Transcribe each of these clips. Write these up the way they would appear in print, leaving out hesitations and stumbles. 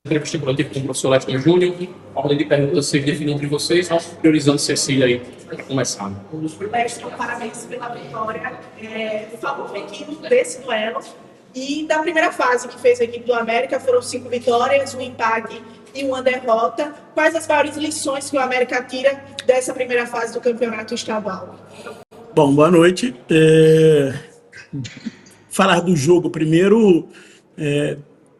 entrevista coletiva com o professor Leston Júnior. A ordem de perguntas se define entre vocês, priorizando Cecília aí para começar. Leston, parabéns pela vitória. Fala um pouquinho desse duelo e da primeira fase que fez a equipe do América. Foram 5 vitórias, um empate e uma derrota. Quais as maiores lições que o América tira dessa primeira fase do campeonato estadual? Bom, boa noite. Falar do jogo primeiro,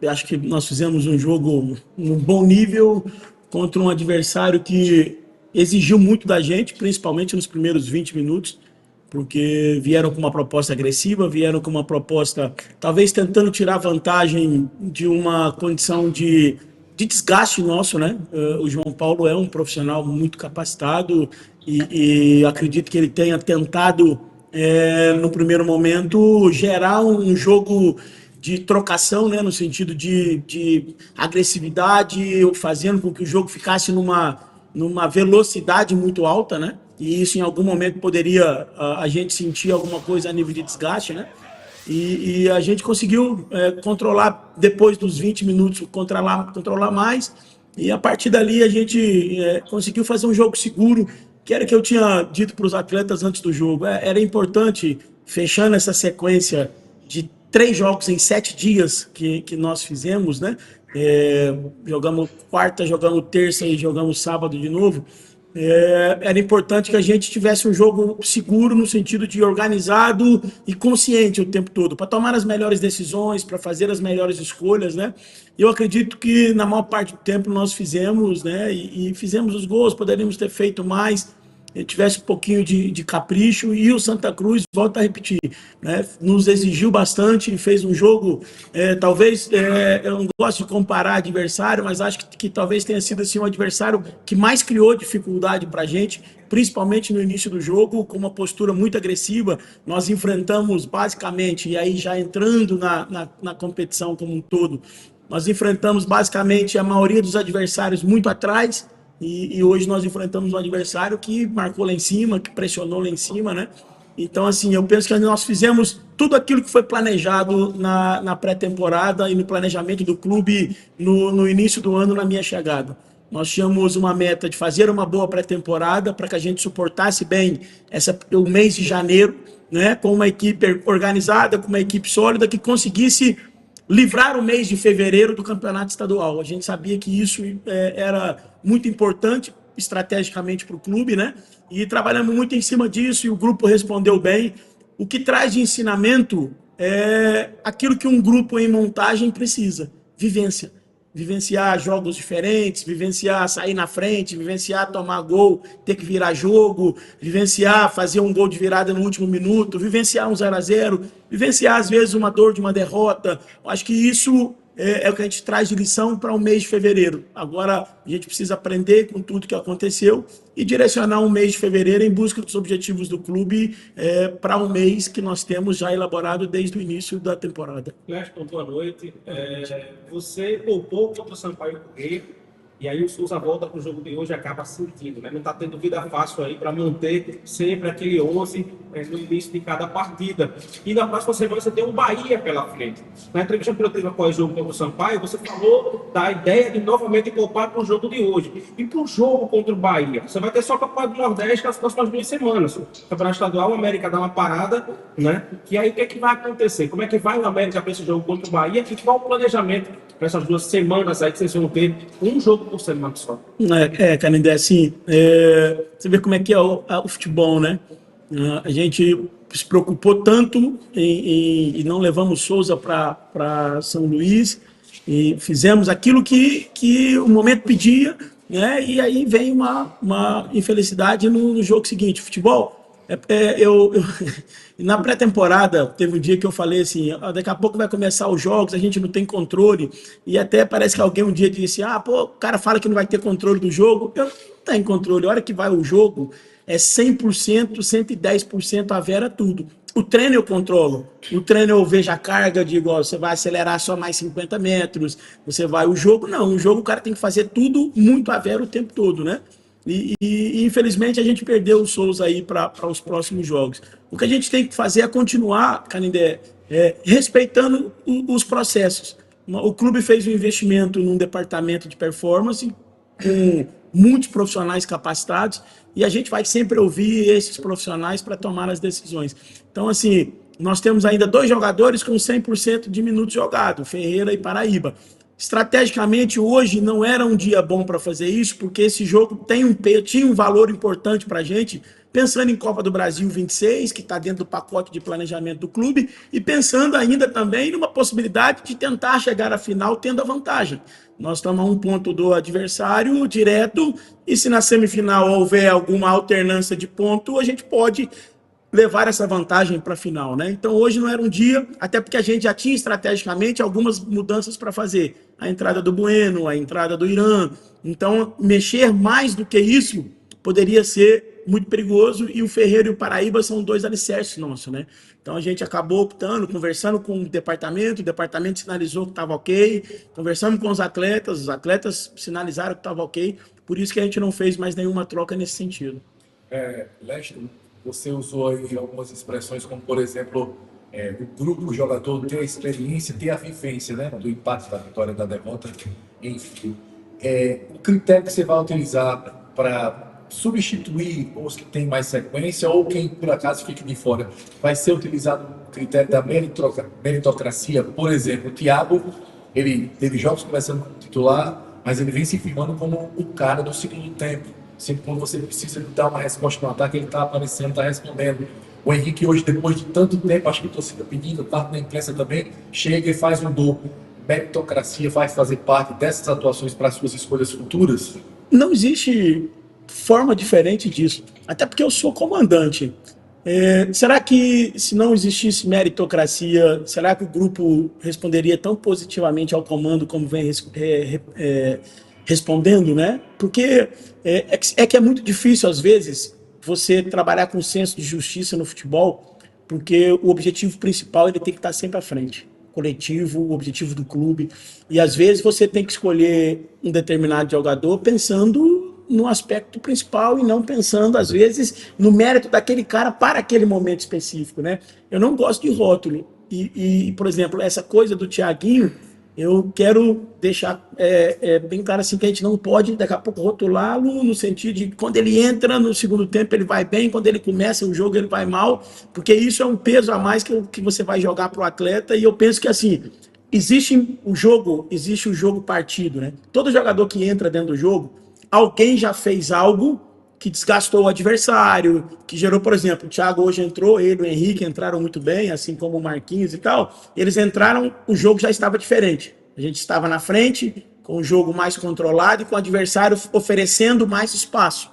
acho que nós fizemos um jogo num bom nível contra um adversário que exigiu muito da gente, principalmente nos primeiros 20 minutos, porque vieram com uma proposta agressiva, vieram com uma proposta talvez tentando tirar vantagem de uma condição de desgaste nosso, né? O João Paulo é um profissional muito capacitado e acredito que ele tenha tentado, no primeiro momento, gerar um jogo de trocação, né? No sentido de agressividade, fazendo com que o jogo ficasse numa velocidade muito alta, né? E isso em algum momento poderia a gente sentir alguma coisa a nível de desgaste, né? E a gente conseguiu controlar, depois dos 20 minutos, controlar mais, e a partir dali a gente conseguiu fazer um jogo seguro, que era o que eu tinha dito para os atletas antes do jogo. Era importante, fechando essa sequência de 3 jogos em 7 dias que nós fizemos, né? Jogamos quarta, jogamos terça e jogamos sábado de novo. Era importante que a gente tivesse um jogo seguro no sentido de organizado e consciente o tempo todo, para tomar as melhores decisões, para fazer as melhores escolhas, né? Eu acredito que na maior parte do tempo nós fizemos, né? E fizemos os gols, poderíamos ter feito mais, tivesse um pouquinho de capricho, e o Santa Cruz, volta a repetir, né, nos exigiu bastante e fez um jogo, talvez, eu não gosto de comparar adversário, mas acho que talvez tenha sido assim, um adversário que mais criou dificuldade para a gente, principalmente no início do jogo, com uma postura muito agressiva. Nós enfrentamos basicamente, e aí já entrando na competição como um todo, nós enfrentamos basicamente a maioria dos adversários muito atrás. E hoje nós enfrentamos um adversário que marcou lá em cima, que pressionou lá em cima, né? Então, assim, eu penso que nós fizemos tudo aquilo que foi planejado na pré-temporada e no planejamento do clube no início do ano, na minha chegada. Nós tínhamos uma meta de fazer uma boa pré-temporada para que a gente suportasse bem o mês de janeiro, né? Com uma equipe organizada, com uma equipe sólida, que conseguisse livrar o mês de fevereiro do campeonato estadual. A gente sabia que isso era muito importante estrategicamente para o clube, né? E trabalhamos muito em cima disso, e o grupo respondeu bem. O que traz de ensinamento é aquilo que um grupo em montagem precisa: vivência. Vivenciar jogos diferentes, vivenciar sair na frente, vivenciar tomar gol, ter que virar jogo, vivenciar fazer um gol de virada no último minuto, vivenciar um 0-0, vivenciar às vezes uma dor de uma derrota. Eu acho que isso é o que a gente traz de lição para o mês de fevereiro. Agora a gente precisa aprender com tudo que aconteceu e direcionar um mês de fevereiro em busca dos objetivos do clube, para um mês que nós temos já elaborado desde o início da temporada. Leston, boa noite. Você poupou contra o Sampaio Corrêa, e aí o Souza volta para o jogo de hoje e acaba sentindo, né? Não está tendo vida fácil aí para manter sempre aquele 11 no início de cada partida. E na próxima semana você tem um Bahia pela frente. Na entrevista coletiva após o jogo contra o Sampaio, você falou da ideia de novamente poupar para o jogo de hoje. E para o jogo contra o Bahia, você vai ter só a Copa do Nordeste nas próximas 2 semanas. O Campeonato Estadual, o América dá uma parada, né? E aí o que é que vai acontecer? Como é que vai o América para esse jogo contra o Bahia? E qual o planejamento para essas 2 semanas aí que vocês vão ter um jogo por semana só? Canindé, assim, você vê como é que é o futebol, né? A gente se preocupou tanto e não levamos Souza para São Luís, e fizemos aquilo que o momento pedia, né? E aí vem uma infelicidade no jogo seguinte. Futebol, na pré-temporada, teve um dia que eu falei assim: daqui a pouco vai começar os jogos, a gente não tem controle, e até parece que alguém um dia disse: o cara fala que não vai ter controle do jogo. Eu não tenho controle. A hora que vai o jogo, é 100%, 110% a vera tudo. O treino eu controlo. O treino eu vejo a carga, digo, você vai acelerar só mais 50 metros, você vai... O jogo, não. O jogo o cara tem que fazer tudo muito a vera o tempo todo, né? E infelizmente a gente perdeu o Souza aí para os próximos jogos. O que a gente tem que fazer é continuar, Canindé, respeitando os processos. O clube fez um investimento num departamento de performance com muitos profissionais capacitados e a gente vai sempre ouvir esses profissionais para tomar as decisões. Então, assim, nós temos ainda 2 jogadores com 100% de minutos jogados, Ferreira e Paraíba. Estrategicamente, hoje não era um dia bom para fazer isso, porque esse jogo tinha um valor importante para a gente, pensando em Copa do Brasil 26, que está dentro do pacote de planejamento do clube, e pensando ainda também numa possibilidade de tentar chegar à final tendo a vantagem. Nós estamos a 1 ponto do adversário direto, e se na semifinal houver alguma alternância de ponto, a gente pode levar essa vantagem para a final, né? Então hoje não era um dia, até porque a gente já tinha estrategicamente algumas mudanças para fazer. A entrada do Bueno, a entrada do Irã. Então, mexer mais do que isso poderia ser muito perigoso, e o Ferreira e o Paraíba são 2 alicerces nossos, né? Então a gente acabou optando, conversando com o departamento sinalizou que estava ok, conversamos com os atletas sinalizaram que estava ok, por isso que a gente não fez mais nenhuma troca nesse sentido. Lester, você usou aí algumas expressões como, por exemplo, o grupo, o jogador ter a experiência, ter a vivência, né, do empate, da vitória, da derrota, enfim. O critério que você vai utilizar para substituir os que têm mais sequência ou quem por acaso fique de fora, vai ser utilizado o critério da meritocracia? Por exemplo, o Thiago, ele teve jogos começando como titular, mas ele vem se firmando como o cara do segundo tempo. Sempre quando você precisa dar uma resposta no ataque, ele está aparecendo, está respondendo. O Henrique hoje, depois de tanto tempo, acho que a torcida pedindo, parte da imprensa também, chega e faz um gol. Meritocracia vai fazer parte dessas atuações para as suas escolhas futuras? Não existe forma diferente disso, até porque eu sou comandante. Será que se não existisse meritocracia, será que o grupo responderia tão positivamente ao comando como vem respondendo, né? Porque que é muito difícil, às vezes, você trabalhar com senso de justiça no futebol, porque o objetivo principal ele tem que estar sempre à frente. Coletivo, o objetivo do clube. E, às vezes, você tem que escolher um determinado jogador pensando no aspecto principal e não pensando, às vezes, no mérito daquele cara para aquele momento específico, né? Eu não gosto de rótulo. E por exemplo, essa coisa do Thiaguinho, eu quero deixar bem claro assim, que a gente não pode, daqui a pouco, rotulá-lo no sentido de que quando ele entra no segundo tempo ele vai bem, quando ele começa o jogo ele vai mal, porque isso é um peso a mais que você vai jogar para o atleta. E eu penso que assim, existe o jogo partido, né? Todo jogador que entra dentro do jogo, alguém já fez algo que desgastou o adversário, que gerou, por exemplo, o Thiago hoje entrou, ele e o Henrique entraram muito bem, assim como o Marquinhos e tal. Eles entraram, o jogo já estava diferente. A gente estava na frente, com o jogo mais controlado e com o adversário oferecendo mais espaço,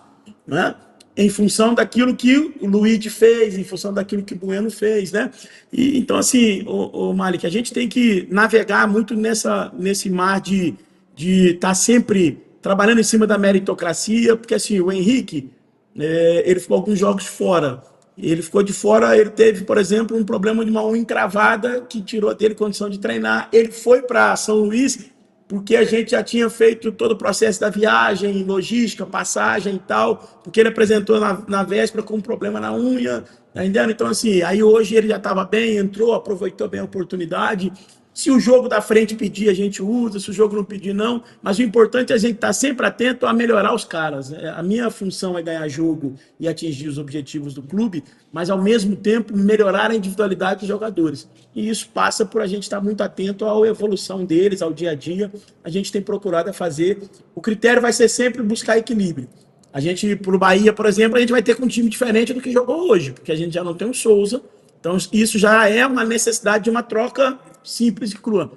né? Em função daquilo que o Luiz fez, em função daquilo que o Bueno fez, né? E, então, assim, o Malik, a gente tem que navegar muito nesse mar de estar sempre trabalhando em cima da meritocracia, porque assim, o Henrique, ele ficou alguns jogos fora. Ele ficou de fora, ele teve, por exemplo, um problema de uma unha encravada que tirou dele condição de treinar. Ele foi para São Luís porque a gente já tinha feito todo o processo da viagem, logística, passagem e tal, porque ele apresentou na véspera com um problema na unha, tá entendendo? Então, assim, aí hoje ele já estava bem, entrou, aproveitou bem a oportunidade. Se o jogo da frente pedir, a gente usa, se o jogo não pedir, não. Mas o importante é a gente estar sempre atento a melhorar os caras. A minha função é ganhar jogo e atingir os objetivos do clube, mas, ao mesmo tempo, melhorar a individualidade dos jogadores. E isso passa por a gente estar muito atento à evolução deles, ao dia a dia. A gente tem procurado fazer. O critério vai ser sempre buscar equilíbrio. A gente, para o Bahia, por exemplo, a gente vai ter com um time diferente do que jogou hoje, porque a gente já não tem o Souza. Então, isso já é uma necessidade de uma troca simples e crua.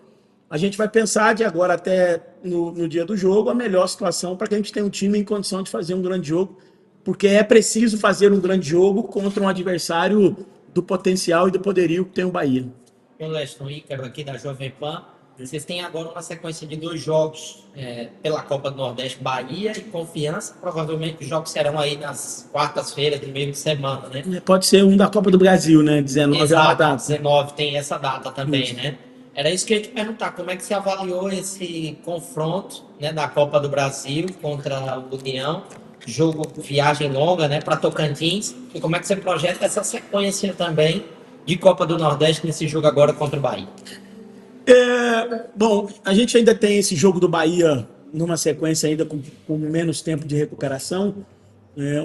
A gente vai pensar de agora até no dia do jogo a melhor situação para que a gente tenha um time em condição de fazer um grande jogo, porque é preciso fazer um grande jogo contra um adversário do potencial e do poderio que tem o Bahia. Eu, Leston Ícaro, aqui da Jovem Pan. Vocês têm agora uma sequência de 2 jogos pela Copa do Nordeste, Bahia e Confiança. Provavelmente os jogos serão aí nas quartas-feiras do meio de semana, né? Pode ser um da Copa do Brasil, né? 19 Exato, data. 19 tem essa data também, né? Era isso que eu ia te perguntar, como é que você avaliou esse confronto, né, da Copa do Brasil contra o União, jogo, viagem longa, né, para Tocantins, e como é que você projeta essa sequência também de Copa do Nordeste nesse jogo agora contra o Bahia? Bom, a gente ainda tem esse jogo do Bahia numa sequência ainda com menos tempo de recuperação,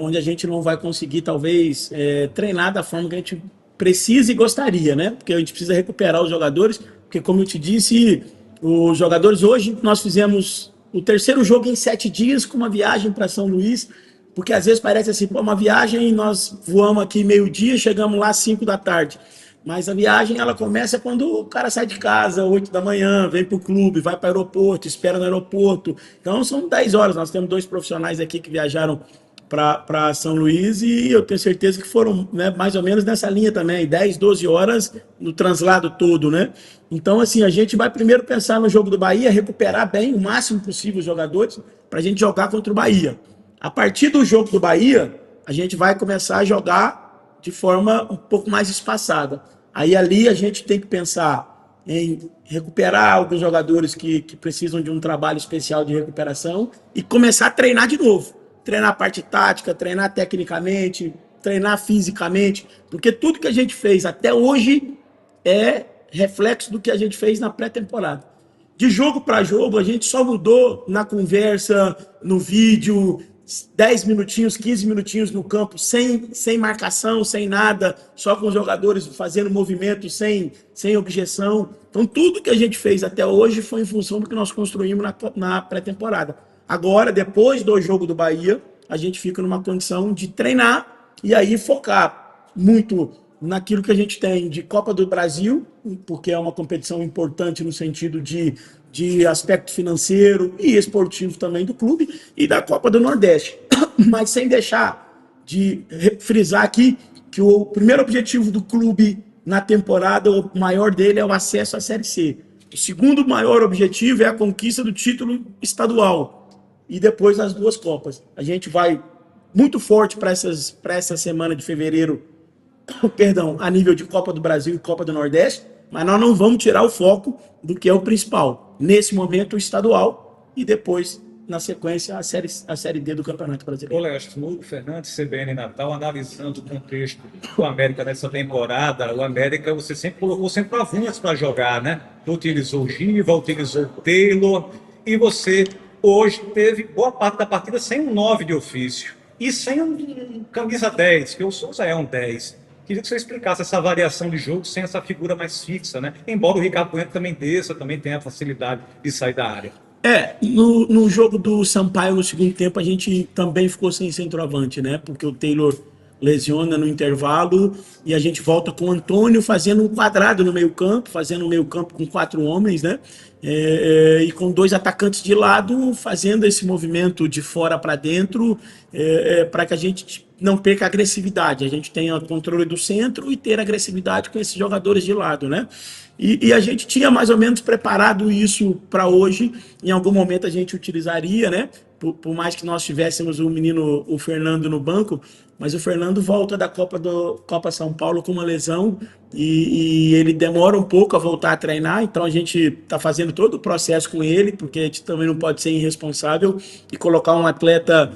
onde a gente não vai conseguir, talvez, treinar da forma que a gente precisa e gostaria, né? Porque a gente precisa recuperar os jogadores, porque, como eu te disse, os jogadores hoje, nós fizemos o terceiro jogo em 7 dias com uma viagem para São Luís, porque às vezes parece assim, pô, uma viagem e nós voamos aqui meio-dia, chegamos lá às 5 da tarde. Mas a viagem, ela começa quando o cara sai de casa, 8 da manhã, vem para o clube, vai para o aeroporto, espera no aeroporto. Então, são 10 horas. Nós temos 2 profissionais aqui que viajaram para São Luís e eu tenho certeza que foram, né, mais ou menos nessa linha também, 10, 12 horas no translado todo, né? Então, assim, a gente vai primeiro pensar no jogo do Bahia, recuperar bem o máximo possível os jogadores para a gente jogar contra o Bahia. A partir do jogo do Bahia, a gente vai começar a jogar de forma um pouco mais espaçada. Aí ali a gente tem que pensar em recuperar alguns jogadores que precisam de um trabalho especial de recuperação e começar a treinar de novo. Treinar a parte tática, treinar tecnicamente, treinar fisicamente, porque tudo que a gente fez até hoje é reflexo do que a gente fez na pré-temporada. De jogo para jogo, a gente só mudou na conversa, no vídeo, 10 minutinhos, 15 minutinhos no campo, sem marcação, sem nada, só com os jogadores fazendo movimento, sem objeção. Então, tudo que a gente fez até hoje foi em função do que nós construímos na pré-temporada. Agora, depois do jogo do Bahia, a gente fica numa condição de treinar e aí focar muito naquilo que a gente tem de Copa do Brasil, porque é uma competição importante no sentido de aspecto financeiro e esportivo também do clube, e da Copa do Nordeste. Mas sem deixar de frisar aqui que o primeiro objetivo do clube na temporada, o maior dele é o acesso à Série C. O segundo maior objetivo é a conquista do título estadual e depois as 2 Copas. A gente vai muito forte para essa semana de fevereiro, perdão, a nível de Copa do Brasil e Copa do Nordeste, mas nós não vamos tirar o foco do que é o principal. Nesse momento, o estadual e depois, na sequência, a série D do Campeonato Brasileiro. Ô, Leste, Hugo Fernandes, CBN Natal, analisando o contexto do América nessa temporada, o América você sempre colocou sempre avulsos para jogar, né? Utilizou o Giva, utilizou o Taylor, e você hoje teve boa parte da partida sem um 9 de ofício e sem um camisa 10, que o Souza é um 10. Queria que você explicasse essa variação de jogo sem essa figura mais fixa, né? Embora o Ricardo Bueno também desça, também tenha a facilidade de sair da área. No jogo do Sampaio, no segundo tempo, a gente também ficou sem centroavante, né? Porque o Taylor lesiona no intervalo e a gente volta com o Antônio fazendo um quadrado no meio-campo, fazendo um meio-campo com 4 homens, né? E com 2 atacantes de lado, fazendo esse movimento de fora para dentro, para que a gente não perca a agressividade. A gente tenha o controle do centro e ter agressividade com esses jogadores de lado, né? E a gente tinha mais ou menos preparado isso para hoje. Em algum momento a gente utilizaria, né? Por mais que nós tivéssemos o Fernando no banco, mas o Fernando volta da Copa São Paulo com uma lesão e ele demora um pouco a voltar a treinar, então a gente está fazendo todo o processo com ele, porque a gente também não pode ser irresponsável e colocar um atleta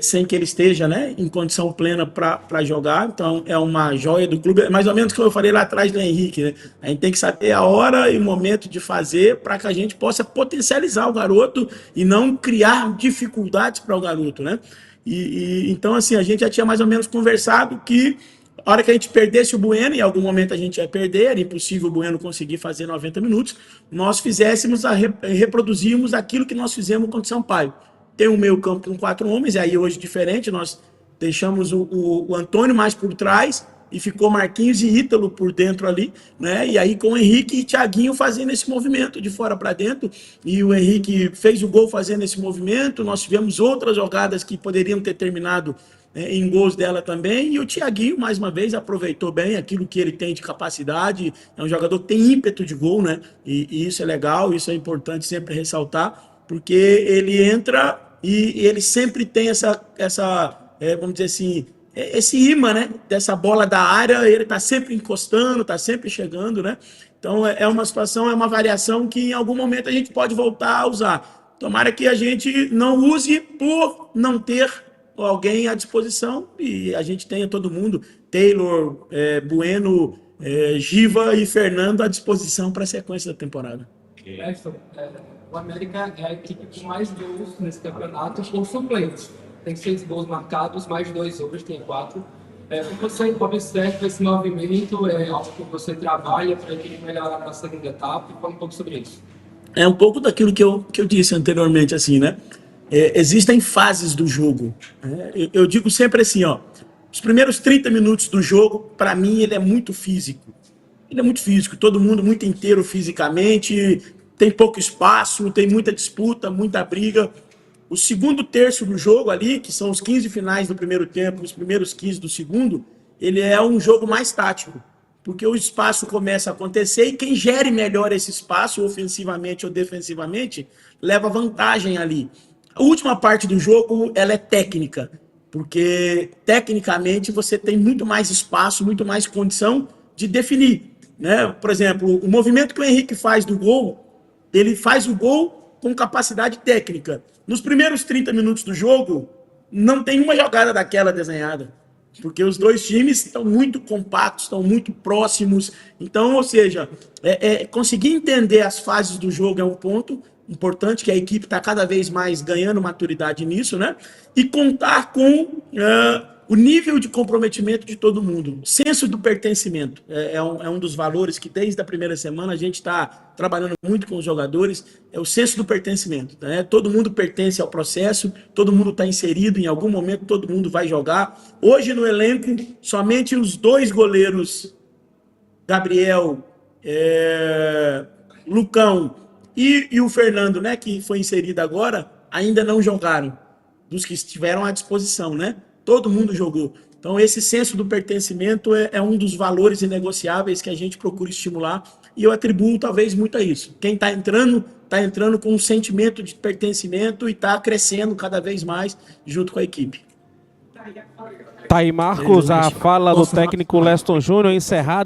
sem que ele esteja, né, em condição plena para jogar. Então é uma joia do clube, mais ou menos como eu falei lá atrás do Henrique, né? A gente tem que saber a hora e o momento de fazer para que a gente possa potencializar o garoto e não criar dificuldades para o garoto, né? Então, assim, a gente já tinha mais ou menos conversado que a hora que a gente perdesse o Bueno, em algum momento a gente ia perder, era impossível o Bueno conseguir fazer 90 minutos, nós reproduzíamos aquilo que nós fizemos contra o Sampaio. Tem um meio campo com 4 homens, e aí hoje diferente, nós deixamos o Antônio mais por trás, e ficou Marquinhos e Ítalo por dentro ali, né? E aí com o Henrique e Thiaguinho fazendo esse movimento de fora para dentro, e o Henrique fez o gol fazendo esse movimento. Nós tivemos outras jogadas que poderiam ter terminado em gols dela também, e o Thiaguinho, mais uma vez, aproveitou bem aquilo que ele tem de capacidade. É um jogador que tem ímpeto de gol, né? E isso é legal, isso é importante sempre ressaltar, porque ele entra e ele sempre tem vamos dizer assim, esse imã, né, dessa bola da área. Ele está sempre encostando, está sempre chegando, né? Então é uma situação, é uma variação que em algum momento a gente pode voltar a usar. Tomara que a gente não use por não ter alguém à disposição, e a gente tenha todo mundo, Taylor, Bueno, Giva e Fernando à disposição para a sequência da temporada. Everton, o América é a equipe com mais gols nesse campeonato por suplentes. Tem 6 gols marcados, mais 2 hoje, tem 4. Como você observa esse movimento, é algo que você trabalha para ele melhorar na segunda etapa? Fala um pouco sobre isso. É um pouco daquilo que eu disse anteriormente, assim, né? Existem fases do jogo. Eu digo sempre assim, ó, os primeiros 30 minutos do jogo, para mim, ele é muito físico. Ele é muito físico, todo mundo muito inteiro fisicamente, tem pouco espaço, tem muita disputa, muita briga. O segundo terço do jogo ali, que são os 15 finais do primeiro tempo, os primeiros 15 do segundo, ele é um jogo mais tático, porque o espaço começa a acontecer e quem gere melhor esse espaço, ofensivamente ou defensivamente, leva vantagem ali. A última parte do jogo, ela é técnica, porque tecnicamente você tem muito mais espaço, muito mais condição de definir, né? Por exemplo, o movimento que o Henrique faz do gol, ele faz o gol com capacidade técnica. Nos primeiros 30 minutos do jogo, não tem uma jogada daquela desenhada, porque os dois times estão muito compactos, estão muito próximos. Então, ou seja, conseguir entender as fases do jogo é um ponto importante, que a equipe está cada vez mais ganhando maturidade nisso, né? E contar com o nível de comprometimento de todo mundo. O senso do pertencimento é um dos valores que desde a primeira semana a gente está trabalhando muito com os jogadores, é o senso do pertencimento, né? Todo mundo pertence ao processo, todo mundo está inserido, em algum momento todo mundo vai jogar. Hoje no elenco, somente os 2 goleiros, Gabriel, Lucão e o Fernando, né, que foi inserido agora, ainda não jogaram, dos que estiveram à disposição, né? Todo mundo jogou. Então, esse senso do pertencimento é um dos valores inegociáveis que a gente procura estimular e eu atribuo talvez muito a isso. Quem está entrando com um sentimento de pertencimento e está crescendo cada vez mais junto com a equipe. Tá aí, Marcos, a fala do técnico Leston Júnior encerrada.